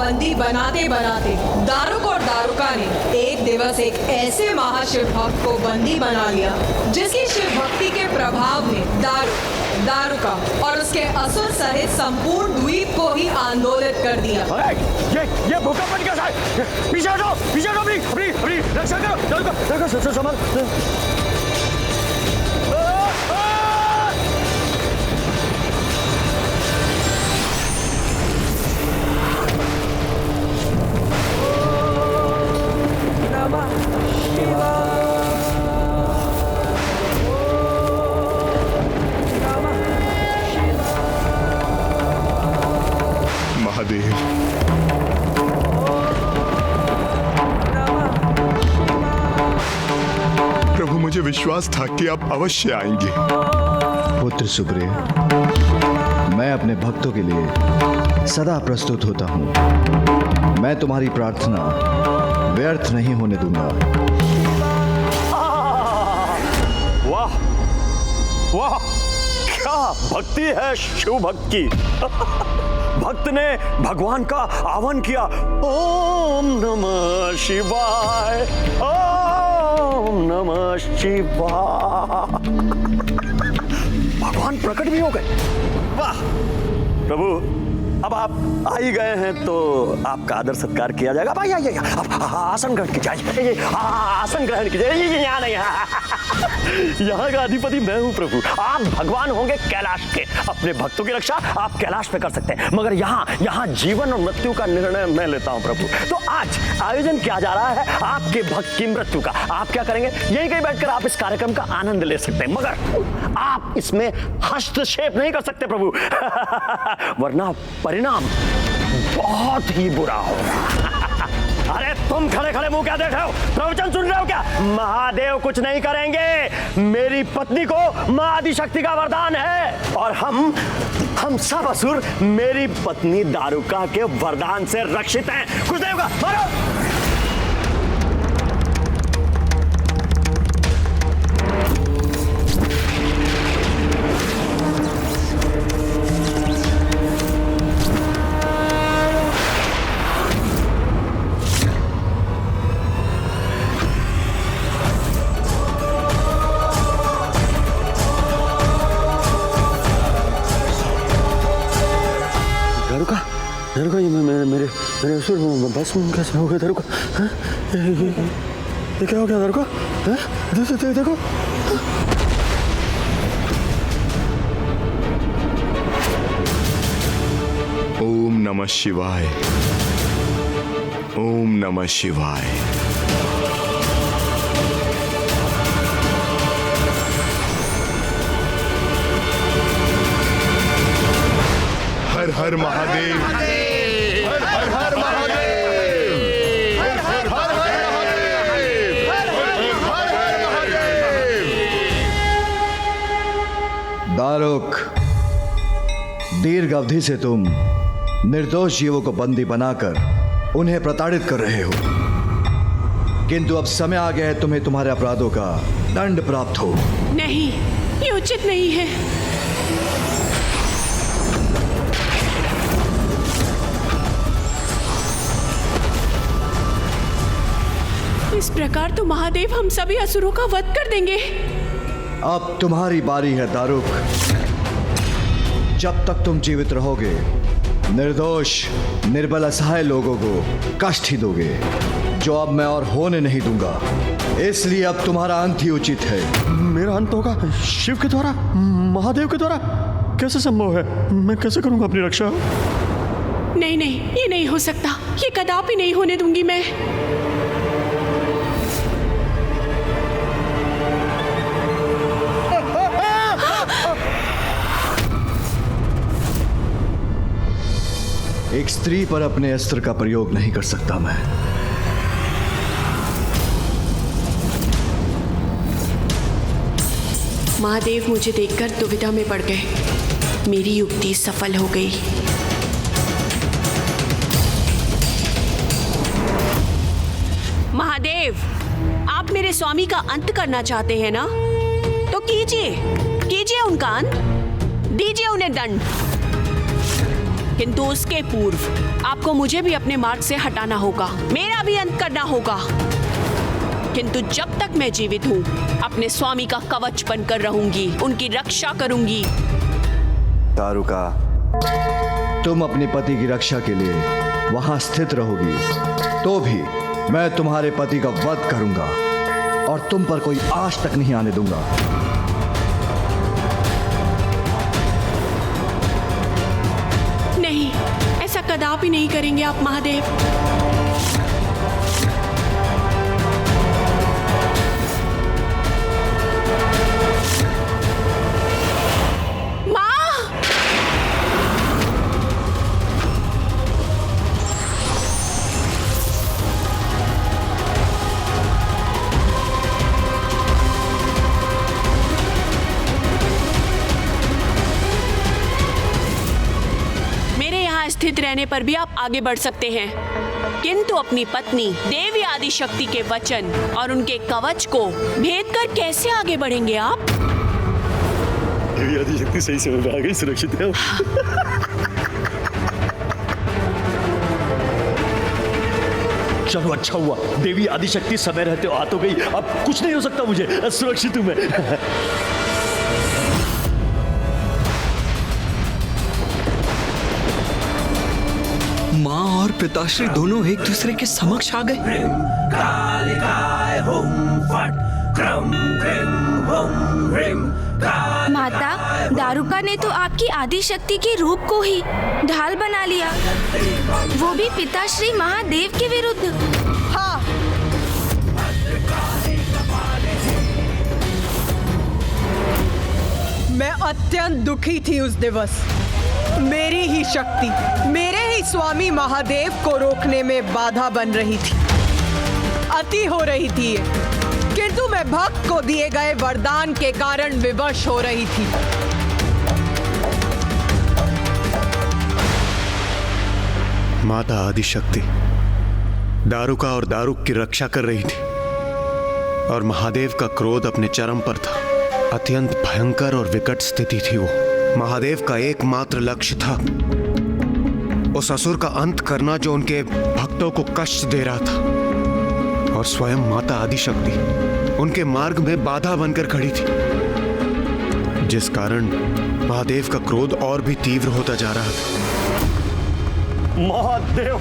बंदी बनाते बनाते दारुक और दारुका ने एक दिवस एक ऐसे महाशिव भक्त को बंदी बना लिया जिसकी शिव भक्ति के प्रभाव ने दारुका और उसके असुर सहित संपूर्ण द्वीप को ही आंदोलित कर दिया। ये भूकंप कैसा है? पीछे हटो अपनी रक्षा करो। दारुका संभाल। महादेव, प्रभु मुझे विश्वास था कि आप अवश्य आएंगे। पुत्र सुग्रीव, मैं अपने भक्तों के लिए सदा प्रस्तुत होता हूँ। मैं तुम्हारी प्रार्थना व्यर्थ नहीं होने दूंगा। वाह वाह, क्या भक्ति है शिव भक्त की। भक्त ने भगवान का आह्वान किया, ओम नमः शिवाय, ओम नमः शिवाय। भगवान प्रकट भी हो गए। वाह प्रभु, अब आप आ ही गए हैं तो आपका आदर सत्कार किया जाएगा। भाई आइए, आप आसन ग्रहण कीजिए। आसन ग्रहण कीजिए। यहाँ नहीं, यहाँ का अधिपति मैं हूँ प्रभु। आप भगवान होंगे कैलाश के। अपने भक्तों की रक्षा आप कैलाश पे कर सकते हैं, मगर यहाँ जीवन और मृत्यु का निर्णय मैं लेता हूँ प्रभु। तो आज आयोजन किया जा रहा है आपके भक्त की मृत्यु का। आप क्या करेंगे? यहीं कहीं बैठकर आप इस कार्यक्रम का आनंद ले सकते हैं, मगर आप इसमें हस्तक्षेप नहीं कर सकते प्रभु। वरना परिणाम बहुत ही बुरा होगा। अरे तुम खड़े खड़े मुंह क्या देख रहे हो? प्रवचन सुन रहे हो क्या? महादेव कुछ नहीं करेंगे। मेरी पत्नी को मां आदिशक्ति का वरदान है और हम सब असुर मेरी पत्नी दारुका के वरदान से रक्षित हैं। कुछ नहीं होगा, मारो। दारुका, ये मेरे असुर बस में कैसे हो गए? दारुका, ये क्या हो गया? दारुका, देखो। ओम नमः शिवाय, ओम नमः शिवाय। हर हर महादेव, हर हर हर महादेव, हर हर हर महादेव, हर हर हर महादेव। दारुक, दीर्घ अवधि से तुम निर्दोष जीवों को बंदी बनाकर उन्हें प्रताड़ित कर रहे हो, किंतु अब समय आ गया है तुम्हें तुम्हारे अपराधों का दंड प्राप्त हो। नहीं, ये उचित नहीं है। इस प्रकार तो महादेव हम सभी असुरों का वध कर देंगे। अब तुम्हारी बारी है दारुक। जब तक तुम जीवित रहोगे निर्दोष निर्बल असहाय लोगों को कष्ट ही दोगे, जो अब मैं और होने नहीं दूंगा। इसलिए अब तुम्हारा अंत ही उचित है। मेरा अंत होगा शिव के द्वारा, महादेव के द्वारा? कैसे संभव है? मैं कैसे करूंगा अपनी रक्षा? नहीं, ये नहीं हो सकता। ये कदापि नहीं होने दूंगी मैं। एक स्त्री पर अपने अस्त्र का प्रयोग नहीं कर सकता मैं। महादेव मुझे देखकर दुविधा में पड़ गए। मेरी युक्ति सफल हो गई। महादेव, आप मेरे स्वामी का अंत करना चाहते हैं ना? तो कीजिए उनका अंत। दीजिए उन्हें दंड। किंतु उसके पूर्व आपको मुझे भी अपने मार्ग से हटाना होगा, मेरा भी अंत करना होगा। किंतु जब तक मैं जीवित हूँ अपने स्वामी का कवच बनकर रहूंगी, उनकी रक्षा करूंगी। दारुका, तुम अपने पति की रक्षा के लिए वहां स्थित रहोगी, तो भी मैं तुम्हारे पति का वध करूंगा और तुम पर कोई आश तक नहीं आने दूंगा। नहीं, ऐसा कदापि नहीं करेंगे आप महादेव। स्थित रहने पर भी आप आगे बढ़ सकते हैं, किंतु अपनी पत्नी देवी आदिशक्ति के वचन और उनके कवच को भेद कर कैसे आगे बढ़ेंगे आप? देवी आदिशक्ति सही समय पे आ गई, सुरक्षित है। चलो अच्छा हुआ, देवी आदिशक्ति समय रहते आ तो गई, अब कुछ नहीं हो सकता मुझे, सुरक्षित हूं मैं। माँ और पिताश्री दोनों एक दूसरे के समक्ष आ गए। माता, दारुका ने तो आपकी आदिशक्ति के रूप को ही ढाल बना लिया, वो भी पिताश्री महादेव के विरुद्ध। हाँ, मैं अत्यंत दुखी थी उस दिवस। मेरी ही शक्ति मेरे ही स्वामी महादेव को रोकने में बाधा बन रही थी, अति हो रही थी ये। किंतु मैं भक्त को दिए गए वरदान के कारण विवश हो रही थी। माता आदिशक्ति दारुका और दारुक की रक्षा कर रही थी और महादेव का क्रोध अपने चरम पर था। अत्यंत भयंकर और विकट स्थिति थी वो। महादेव का एकमात्र लक्ष्य था उस असुर का अंत करना जो उनके भक्तों को कष्ट दे रहा था, और स्वयं माता आदिशक्ति उनके मार्ग में बाधा बनकर खड़ी थी, जिस कारण महादेव का क्रोध और भी तीव्र होता जा रहा था। महादेव,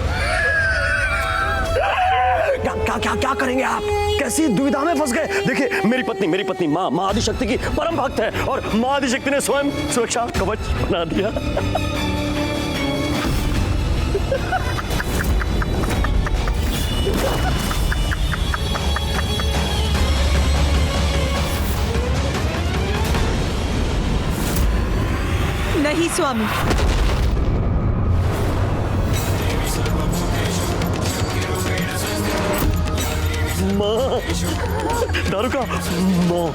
क्या करेंगे आप? कैसी दुविधा में फंस गए? देखिए, मेरी पत्नी माँ आदिशक्ति की परम भक्त है और माँ आदिशक्ति ने स्वयं सुरक्षा कवच बना दिया। नहीं स्वामी, माँ, दारुका, माँ।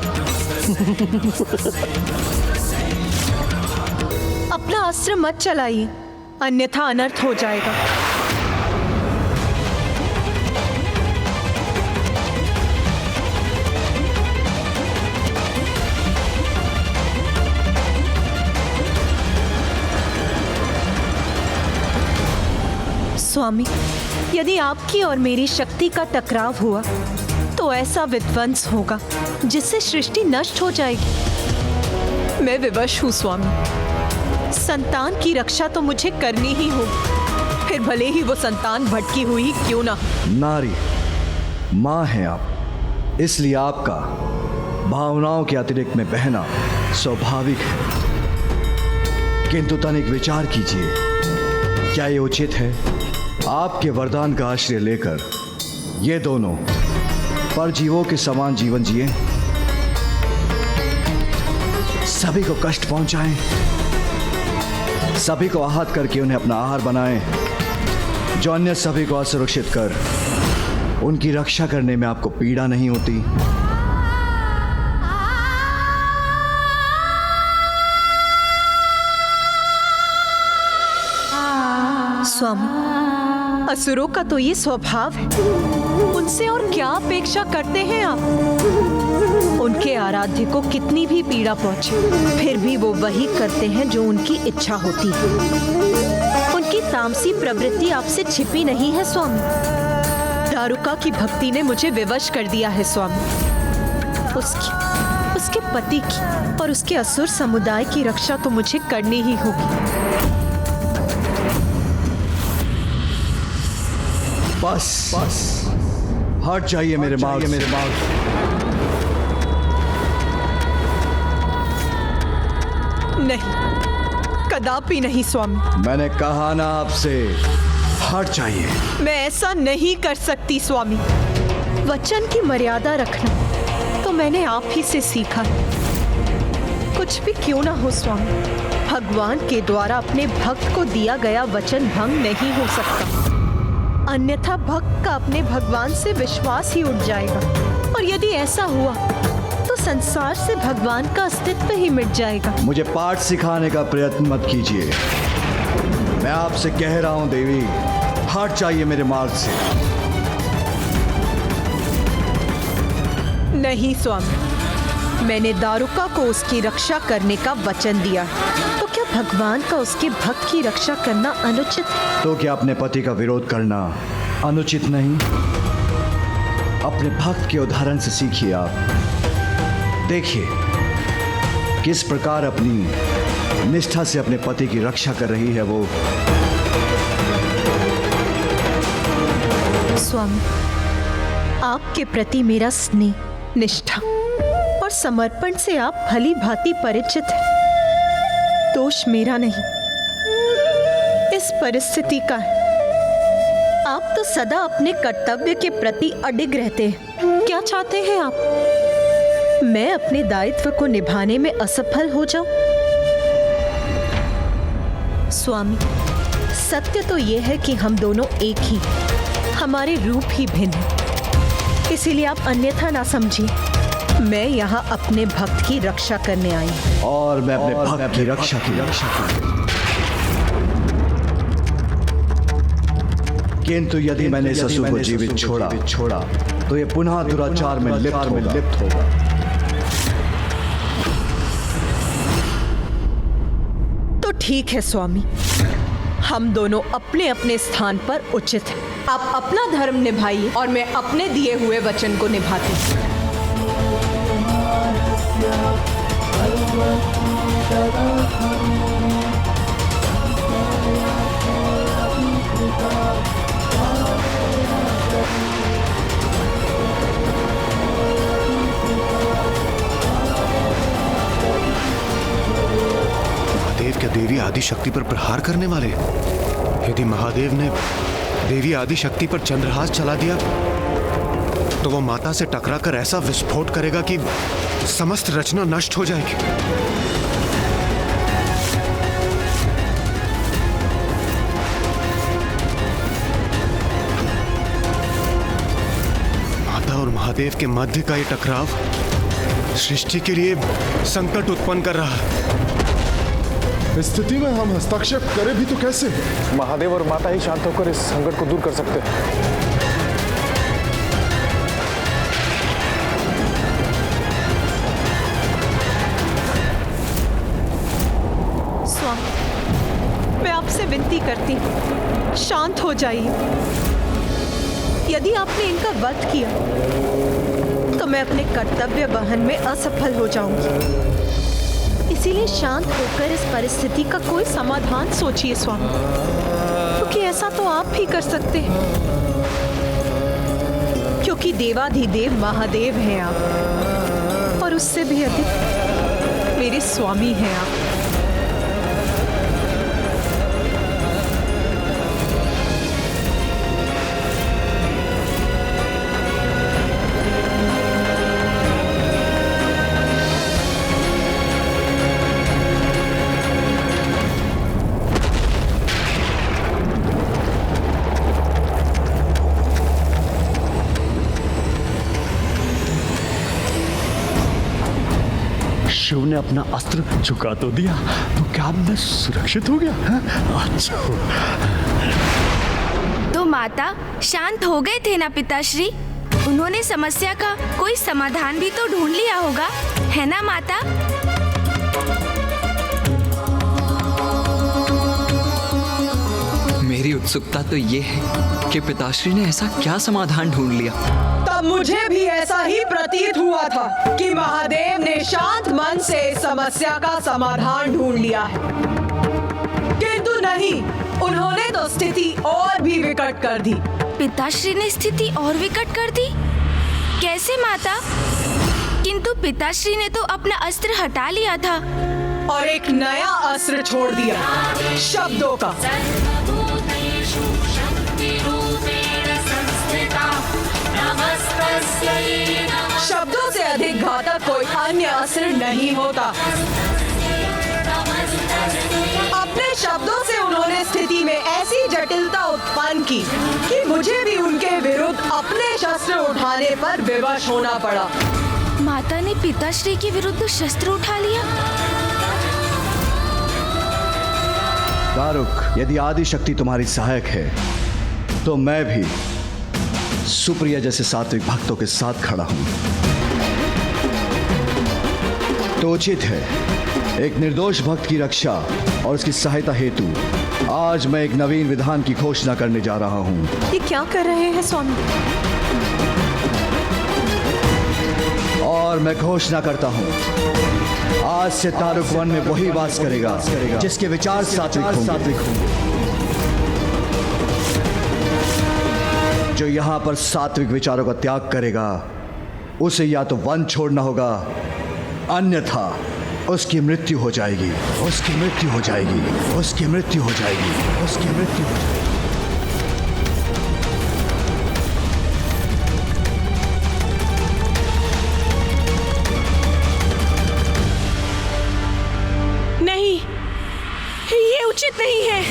अपना अस्त्र मत चलाइए, अन्यथा अनर्थ हो जाएगा। स्वामी, यदि आपकी और मेरी शक्ति का टकराव हुआ तो ऐसा विध्वंस होगा जिससे सृष्टि नष्ट हो जाएगी। मैं विवश हूँ स्वामी। संतान की रक्षा तो मुझे करनी ही होगी, फिर भले ही वो संतान भटकी हुई क्यों ना। नारी, माँ हैं आप, इसलिए आपका भावनाओं के अतिरिक्त में बहना स्वाभाविक है। किंतु तनिक विचार कीजिए, क्या ये उचित है आपके वरदान का आश्रय लेकर ये दोनों परजीवों के समान जीवन जिए, सभी को कष्ट पहुंचाएं, सभी को आहत करके उन्हें अपना आहार बनाएं, जो अन्य सभी को असुरक्षित कर उनकी रक्षा करने में आपको पीड़ा नहीं होती? स्वामी, असुरों का तो ये स्वभाव है, उनसे और क्या अपेक्षा करते हैं आप? उनके आराध्य को कितनी भी पीड़ा पहुंचे, फिर भी वो वही करते हैं जो उनकी इच्छा होती है। आपकी तामसी प्रवृत्ति आपसे छिपी नहीं है स्वामी। दारुका की भक्ति ने मुझे विवश कर दिया है स्वामी। उसके पति की और उसके असुर समुदाय की रक्षा तो मुझे करनी ही होगी। बस हट जाइए मेरे मार्ग से। नहीं, कदापि नहीं स्वामी। मैंने कहा ना आपसे, हट जाइए। मैं ऐसा नहीं कर सकती स्वामी। वचन की मर्यादा रखना तो मैंने आप ही से सीखा है। कुछ भी क्यों ना हो स्वामी, भगवान के द्वारा अपने भक्त को दिया गया वचन भंग नहीं हो सकता, अन्यथा भक्त का अपने भगवान से विश्वास ही उठ जाएगा। और यदि ऐसा हुआ तो संसार से भगवान का अस्तित्व ही मिट जाएगा। मुझे पाठ सिखाने का प्रयत्न मत कीजिए। मैं आपसे कह रहा हूं देवी, हट जाइए मेरे मार्ग से। नहीं स्वामी, मैंने दारुका को उसकी रक्षा करने का वचन दिया है, तो क्या भगवान का उसके भक्त की रक्षा करना अनुचित है? तो क्या अपने पति का विरोध करना अनुचित नहीं? अपने भक्त के उदाहरण से सीखिए। आप देखिए किस प्रकार अपनी निष्ठा से अपने पति की रक्षा कर रही है वो। स्वामी, आपके प्रति मेरा स्नेह, निष्ठा और समर्पण से आप भली भांति परिचित हैं। दोष मेरा नहीं, इस परिस्थिति का है। आप तो सदा अपने कर्तव्य के प्रति अडिग रहते हैं। क्या चाहते हैं आप? मैं अपने दायित्व को निभाने में असफल हो जाऊं? स्वामी, सत्य तो यह है कि हम दोनों एक ही, हमारे रूप ही भिन्न हैं। इसीलिए आप अन्यथा ना समझिए। मैं यहाँ अपने भक्त की रक्षा करने आई हूँ। और मैं अपने भक्त की रक्षा की किंतु यदि मैंने इस असुर को जीवित छोड़ा तो ये पुनः दुराचार में लिप्त होगा। तो ठीक है स्वामी, हम दोनों अपने अपने स्थान पर उचित हैं। आप अपना धर्म निभाइए और मैं अपने दिए हुए वचन को निभाती हूँ। महादेव क्या देवी आदिशक्ति पर प्रहार करने वाले? यदि महादेव ने देवी आदिशक्ति पर चंद्रहास चला दिया तो वो माता से टकराकर ऐसा विस्फोट करेगा कि समस्त रचना नष्ट हो जाएगी। माता और महादेव के मध्य का ये टकराव सृष्टि के लिए संकट उत्पन्न कर रहा है। इस स्थिति में हम हस्तक्षेप करें भी तो कैसे? महादेव और माता ही शांत होकर इस संकट को दूर कर सकते हैं। स्वामी, मैं आपसे विनती करती हूँ, शांत हो जाइए। यदि आपने इनका वध किया तो मैं अपने कर्तव्य वहन में असफल हो जाऊंगी। इसीलिए शांत होकर इस परिस्थिति का कोई समाधान सोचिए स्वामी, क्योंकि ऐसा तो आप ही कर सकते हैं, क्योंकि देवाधिदेव महादेव हैं आप, और उससे भी अधिक मेरे स्वामी हैं आप। शिव ने अपना अस्त्र झुका तो दिया, तो क्या अब मैं सुरक्षित हो गया? अच्छा। तो माता शांत हो गए थे ना पिताश्री? उन्होंने समस्या का कोई समाधान भी तो ढूंढ लिया होगा, है ना माता? उत्सुकता तो ये है कि पिताश्री ने ऐसा क्या समाधान ढूंढ लिया। तब मुझे भी ऐसा ही प्रतीत हुआ था कि महादेव ने शांत मन से इस समस्या का समाधान ढूंढ लिया है, किंतु नहीं, उन्होंने तो स्थिति और भी विकट कर दी। पिताश्री ने स्थिति और विकट कर दी? कैसे माता? किंतु पिताश्री ने तो अपना अस्त्र हटा लिया था और एक नया अस्त्र छोड़ दिया, शब्दों का। शब्दों से अधिक घातक कोई अन्य अस्त्र नहीं होता। अपने शब्दों से उन्होंने स्थिति में ऐसी जटिलता उत्पन्न की कि मुझे भी उनके विरुद्ध अपने शस्त्र उठाने पर विवश होना पड़ा। माता ने पिताश्री के विरुद्ध शस्त्र उठा लिया? दारुक, यदि आदि शक्ति तुम्हारी सहायक है तो मैं भी सुप्रिया जैसे सात्विक भक्तों के साथ खड़ा हूं। तो उचित है, एक निर्दोष भक्त की रक्षा और उसकी सहायता हेतु आज मैं एक नवीन विधान की घोषणा करने जा रहा हूं। ये क्या कर रहे हैं स्वामी? और मैं घोषणा करता हूं, आज से दारुक वन में वही वास करेगा जिसके विचार सात्विक होंगे। जो यहां पर सात्विक विचारों का त्याग करेगा उसे या तो वन छोड़ना होगा, अन्यथा उसकी मृत्यु हो जाएगी। उसकी मृत्यु हो जाएगी। उसकी मृत्यु हो जाएगी। उसकी मृत्यु हो जाएगी। नहीं, ये उचित नहीं है।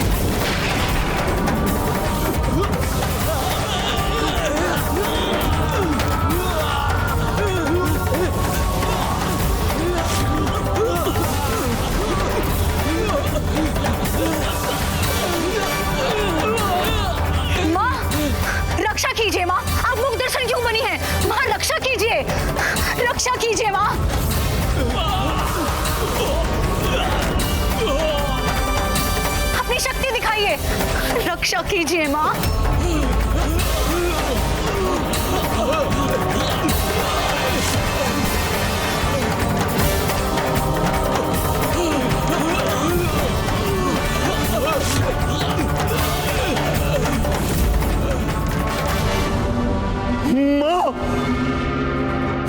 कीजिए माँ, आप मुख दर्शन क्यों बनी हैं? माँ रक्षा कीजिए, रक्षा कीजिए माँ। अपनी शक्ति दिखाइए, रक्षा कीजिए माँ।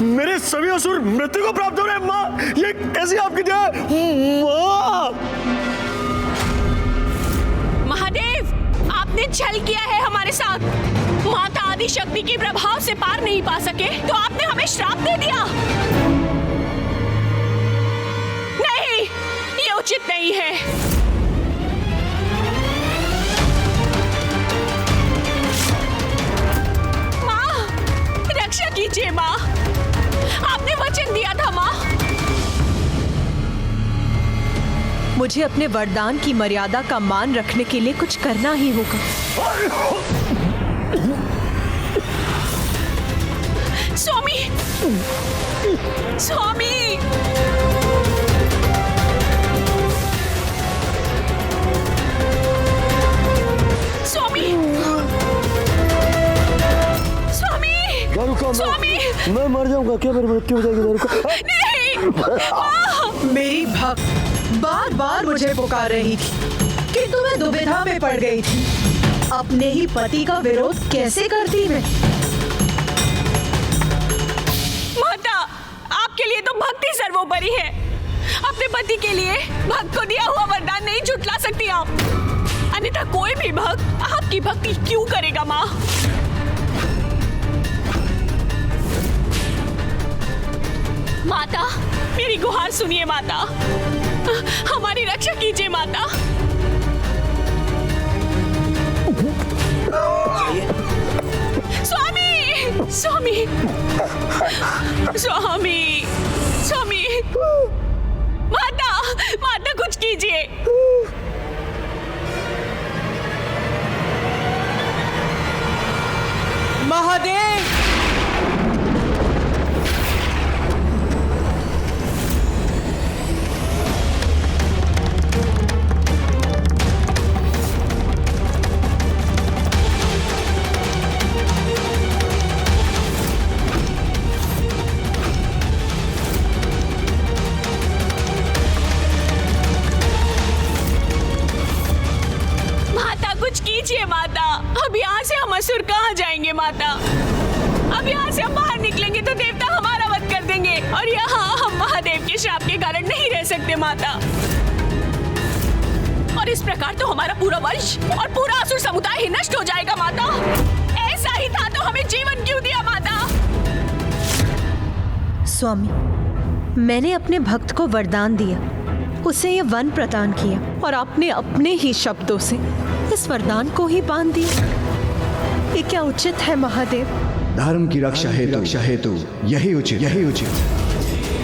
मेरे सभी असुर मृत्यु को प्राप्त हो रहे हैं। माँ, ये कैसी आपकी जय? माँ! महादेव, आपने छल किया है हमारे साथ। माता आदि शक्ति के प्रभाव से पार नहीं पा सके तो आपने हमें श्राप दे दिया। नहीं, ये उचित नहीं है। माँ, रक्षा कीजिए माँ, आपने वचन दिया था माँ। मुझे अपने वरदान की मर्यादा का मान रखने के लिए कुछ करना ही होगा। स्वामी, स्वामी, स्वामी, स्वामी, स्वामी, मैं मर जाऊंगा क्या? मेरी मृत्यु हो जाएगी दारुका? नहीं, मेरी भक्त बार बार मुझे पुकार रही थी किंतु मैं दुविधा में पड़ गई थी। अपने ही पति का विरोध कैसे करती मैं? माता, आपके लिए तो भक्ति सर्वोपरि है। अपने पति के लिए भक्त को दिया हुआ वरदान नहीं झुठला सकती आप, अन्यथा कोई भी भक्त आपकी भक्ति क्यों करेगा माँ? माता, मेरी गुहार सुनिए माता, हमारी रक्षा कीजिए माता। स्वामी, स्वामी, स्वामी, स्वामी, माता, माता कुछ कीजिए। महादेव, असुर कहाँ जाएंगे माता? अब यहाँ से हम बाहर निकलेंगे तो देवता हमारा वध कर देंगे और यहाँ हम महादेव के श्राप के कारण नहीं रह सकते माता। और इस प्रकार तो हमारा पूरा वंश और पूरा असुर समुदाय ही नष्ट हो जाएगा माता। ऐसा ही था तो हमें जीवन क्यों दिया माता? स्वामी, मैंने अपने भक्त को वरदान दिया, उसे ये वन प्रदान किया और आपने अपने ही शब्दों से इस वरदान को ही बांध दिया। ये क्या उचित है महादेव? धर्म की रक्षा हेतु यही उचित।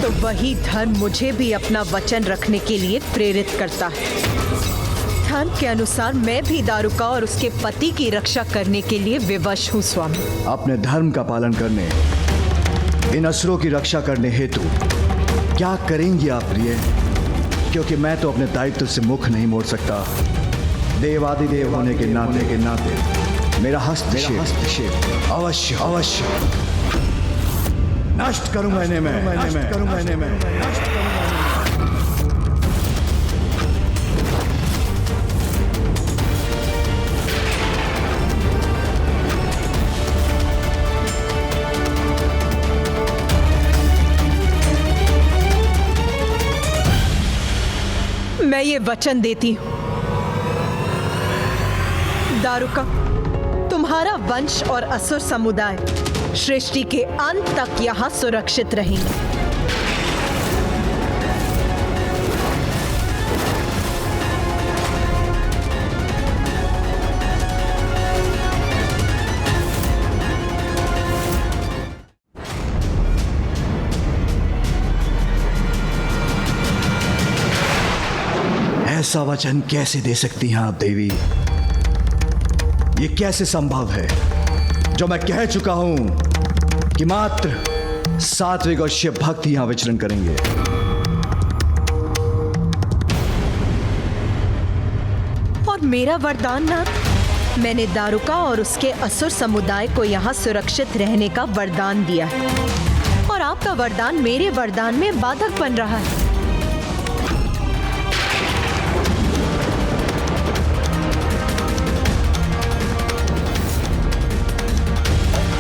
तो वही धर्म मुझे भी अपना वचन रखने के लिए प्रेरित करता है। धर्म के अनुसार मैं भी दारुका और उसके पति की रक्षा करने के लिए विवश हूँ स्वामी। अपने धर्म का पालन करने, इन असुरों की रक्षा करने हेतु क्या करेंगी आप प्रिय? क्योंकि मैं तो अपने दायित्व से मुख नहीं मोड़ सकता। देवादिदेव होने के नाते मेरा हस्तक्षेप अवश्य नष्ट करूंगा इन्हें मैं। मैं ये वचन देती हूँ दारुका, तुम्हारा वंश और असुर समुदाय सृष्टि के अंत तक यहाँ सुरक्षित रहेंगे। ऐसा वचन कैसे दे सकती हैं आप देवी? ये कैसे संभव है जो मैं कह चुका हूं कि मात्र सात्विक और शिव भक्त यहां विचरण करेंगे। और मेरा वरदान नाथ, मैंने दारुका और उसके असुर समुदाय को यहाँ सुरक्षित रहने का वरदान दिया है और आपका वरदान मेरे वरदान में बाधक बन रहा है।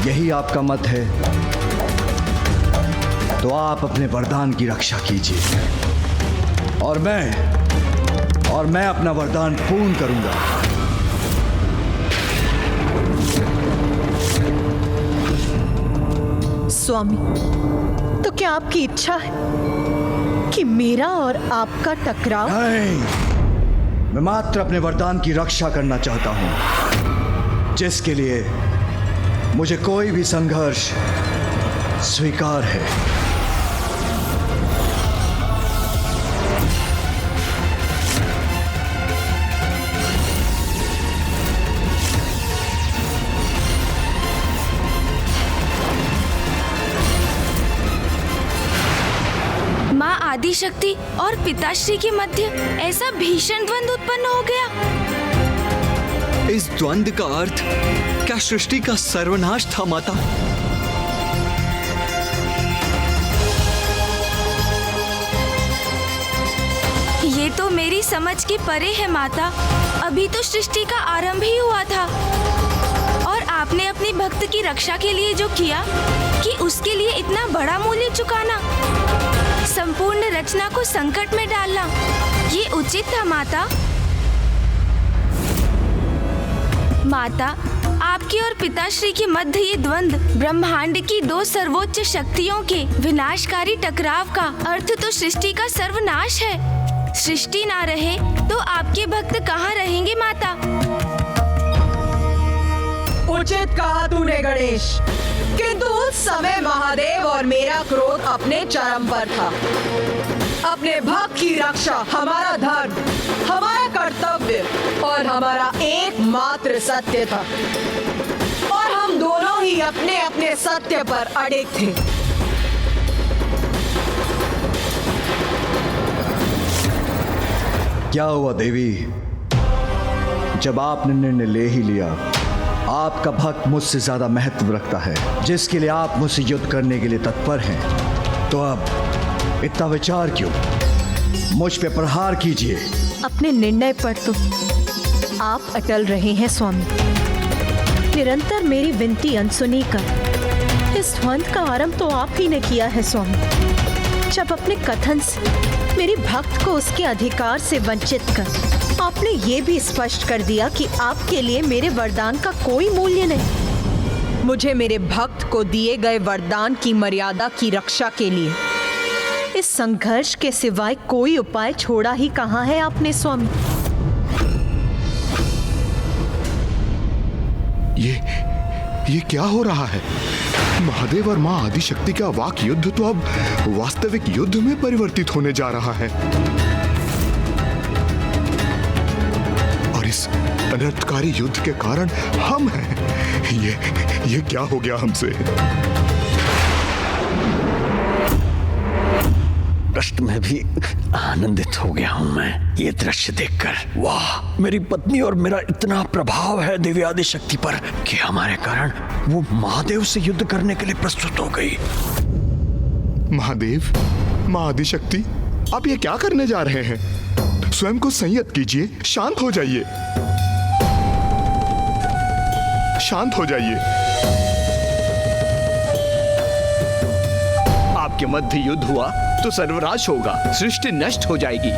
यही आपका मत है तो आप अपने वरदान की रक्षा कीजिए और मैं अपना वरदान पूर्ण करूंगा। स्वामी, तो क्या आपकी इच्छा है कि मेरा और आपका टकराव? नहीं, मैं मात्र अपने वरदान की रक्षा करना चाहता हूं, जिसके लिए मुझे कोई भी संघर्ष स्वीकार है। माँ आदिशक्ति और पिताश्री के मध्य ऐसा भीषण द्वंद्व उत्पन्न हो गया। इस द्वंद्व का अर्थ क्या सृष्टि का सर्वनाश था माता? ये तो मेरी समझ के परे है माता। अभी तो सृष्टि का आरंभ ही हुआ था और आपने अपनी भक्त की रक्षा के लिए जो किया कि उसके लिए इतना बड़ा मूल्य चुकाना, संपूर्ण रचना को संकट में डालना, ये उचित था माता। माता, आपके और पिताश्री के मध्य ये द्वंद्व ब्रह्मांड की दो सर्वोच्च शक्तियों के विनाशकारी टकराव का अर्थ तो सृष्टि का सर्वनाश है। सृष्टि ना रहे तो आपके भक्त कहाँ रहेंगे माता? उचित कहा तूने गणेश, किंतु उस समय महादेव और मेरा क्रोध अपने चरम पर था। अपने भक्त की रक्षा हमारा धर्म, हमारा कर्तव्य और हमारा एकमात्र सत्य था और हम दोनों ही अपने अपने सत्य पर अड़िग थे। क्या हुआ देवी? जब आपने निर्णय ले ही लिया, आपका भक्त मुझसे ज्यादा महत्व रखता है, जिसके लिए आप मुझसे युद्ध करने के लिए तत्पर हैं, तो अब इतना विचार क्यों? मुझ पे प्रहार कीजिए। अपने निर्णय पर तो आप अटल रहे हैं स्वामी, निरंतर मेरी विनती अनसुनी कर इस द्वंद का आरंभ तो आप ही ने किया है स्वामी। जब अपने कथन से मेरी भक्त को उसके अधिकार से वंचित कर आपने ये भी स्पष्ट कर दिया कि आपके लिए मेरे वरदान का कोई मूल्य नहीं। मुझे मेरे भक्त को दिए गए वरदान की मर्यादा की रक्षा के लिए इस संघर्ष के सिवाय कोई उपाय छोड़ा ही कहाँ है आपने स्वामी। ये क्या हो रहा है? महादेव और मां आदिशक्ति का वाक युद्ध तो अब वास्तविक युद्ध में परिवर्तित होने जा रहा है और इस अनर्थकारी युद्ध के कारण हम हैं। ये क्या हो गया हमसे? कष्ट में भी आनंदित हो गया हूं मैं ये दृश्य देखकर। वाह, मेरी पत्नी और मेरा इतना प्रभाव है देवी आदिशक्ति पर कि हमारे कारण वो महादेव से युद्ध करने के लिए प्रस्तुत हो गई। महादेव, मां आदिशक्ति, आप ये क्या करने जा रहे हैं? स्वयं को संयत कीजिए, शांत हो जाइए, शांत हो जाइए। आपके मध्य युद्ध हुआ तो सर्वनाश होगा, सृष्टि नष्ट हो जाएगी।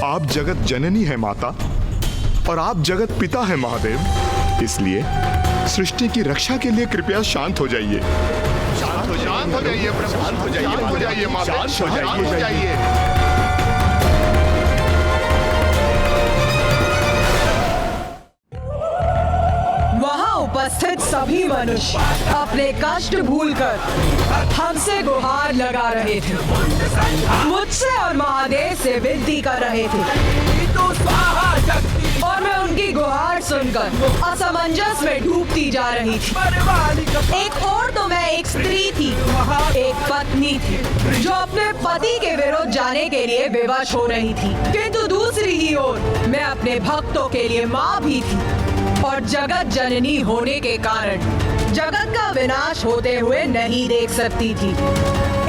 आप जगत जननी है माता और आप जगत पिता है महादेव, इसलिए सृष्टि की रक्षा के लिए कृपया शांत हो जाइए। शांत हो जाइए प्रभु, शांत हो जाइए माता, शांत हो जाइए। उपस्थित सभी मनुष्य अपने कष्ट भूलकर हमसे गुहार लगा रहे थे, मुझसे और महादेव से विनती कर रहे थे और मैं उनकी गुहार सुनकर असमंजस में डूबती जा रही थी। एक और तो मैं एक स्त्री थी, एक पत्नी थी जो अपने पति के विरुद्ध जाने के लिए विवश हो रही थी, किंतु दूसरी ही ओर मैं अपने भक्तों के लिए माँ भी थी और जगत जननी होने के कारण जगत का विनाश होते हुए नहीं देख सकती थी।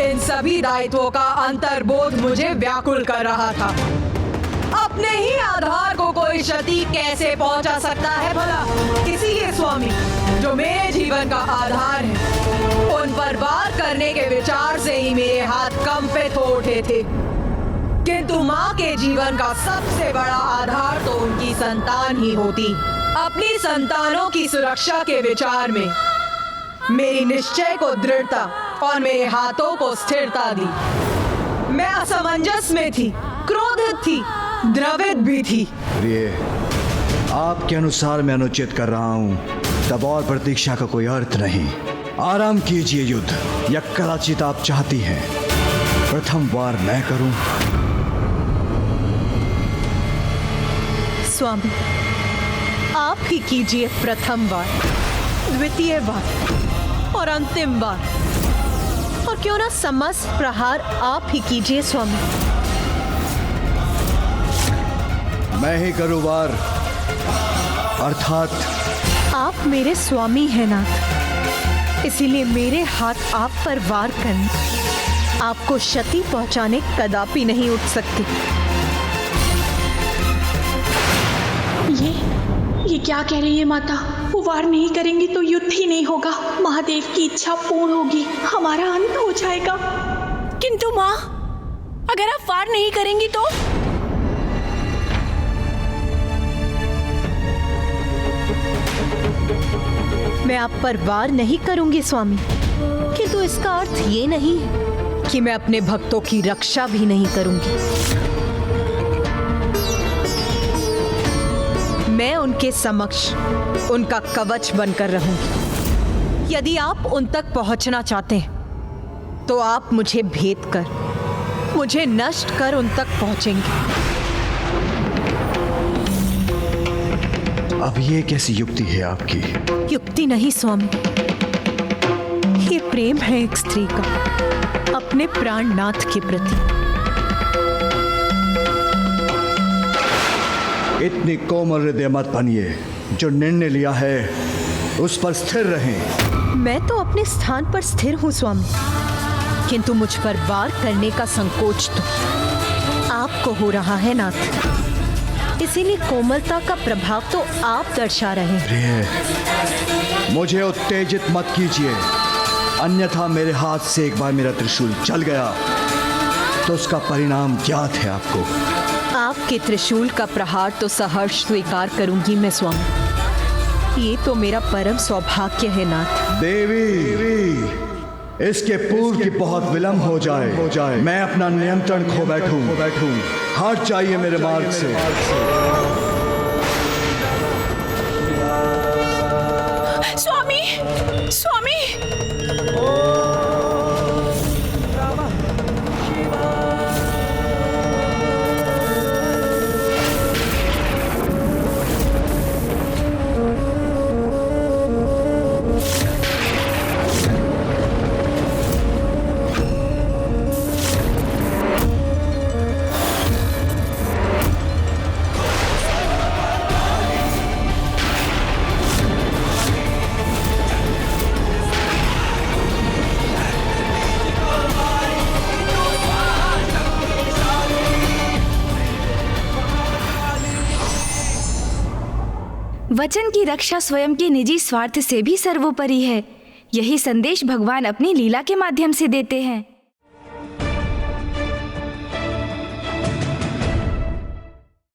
इन सभी दायित्वों का अंतर्बोध मुझे व्याकुल कर रहा था। अपने ही आधार को कोई क्षति कैसे पहुंचा सकता है भला? इसीलिए स्वामी, जो मेरे जीवन का आधार है, उन पर वार करने के विचार से ही मेरे हाथ कंपित हो उठे थे। किंतु माँ के जीवन का सबसे बड़ा आधार तो उनकी संतान ही होती। अपनी संतानों की सुरक्षा के विचार में मेरी निश्चय को दृढ़ता और मेरे हाथों को स्थिरता दी। मैं असमंजस में थी, क्रोधित थी, द्रवित भी थी। प्रिय, आपके अनुसार मैं अनुचित कर रहा हूँ, तब और प्रतीक्षा का कोई अर्थ नहीं। आराम कीजिए युद्ध, या कदाचित आप चाहती हैं प्रथम वार मैं करूं? स्वामी, आप ही कीजिए प्रथम वार, द्वितीय वार और अंतिम वार, और क्यों ना समस्त प्रहार आप ही कीजिए स्वामी। मैं ही करूं वार, अर्थात आप मेरे स्वामी हैं नाथ, इसीलिए मेरे हाथ आप पर वार करने, आपको क्षति पहुंचाने कदापि नहीं उठ सकती। ये क्या कह रही है माता? वो वार नहीं करेंगी तो युद्ध ही नहीं होगा, महादेव की इच्छा पूर्ण होगी, हमारा अंत हो जाएगा। किंतु माँ, अगर आप वार नहीं करेंगी तो? मैं आप पर वार नहीं करूंगी स्वामी, किंतु इसका अर्थ ये नहीं कि मैं अपने भक्तों की रक्षा भी नहीं करूंगी। मैं उनके समक्ष उनका कवच बनकर रहूंगी। यदि आप उन तक पहुंचना चाहते हैं तो आप मुझे भेद कर, मुझे नष्ट कर उन तक पहुंचेंगे। अब ये कैसी युक्ति है आपकी? युक्ति नहीं स्वामी, ये प्रेम है एक स्त्री का अपने प्राणनाथ के प्रति। इतनी कोमल हृदय मत बनिए, जो निर्णय लिया है उस पर स्थिर रहें। मैं तो अपने स्थान पर स्थिर हूँ स्वामी, किंतु मुझ पर वार करने का संकोच तो आपको हो रहा है नाथ। इसीलिए कोमलता का प्रभाव तो आप दर्शा रहे हैं। प्रिय, मुझे उत्तेजित मत कीजिए, अन्यथा मेरे हाथ से एक बार मेरा त्रिशूल जल गया तो उसका परिणाम ज्ञात है आपको। आपके त्रिशूल का प्रहार तो सहर्ष स्वीकार करूंगी मैं स्वामी। ये तो मेरा परम सौभाग्य है नाथ। देवी, इसके पूर्व की बहुत विलंब हो जाए मैं अपना नियंत्रण खो बैठूं। हट जाइए मेरे मार्ग से। स्वामी, स्वामी। वचन की रक्षा स्वयं के निजी स्वार्थ से भी सर्वोपरि है। यही संदेश भगवान अपनी लीला के माध्यम से देते हैं।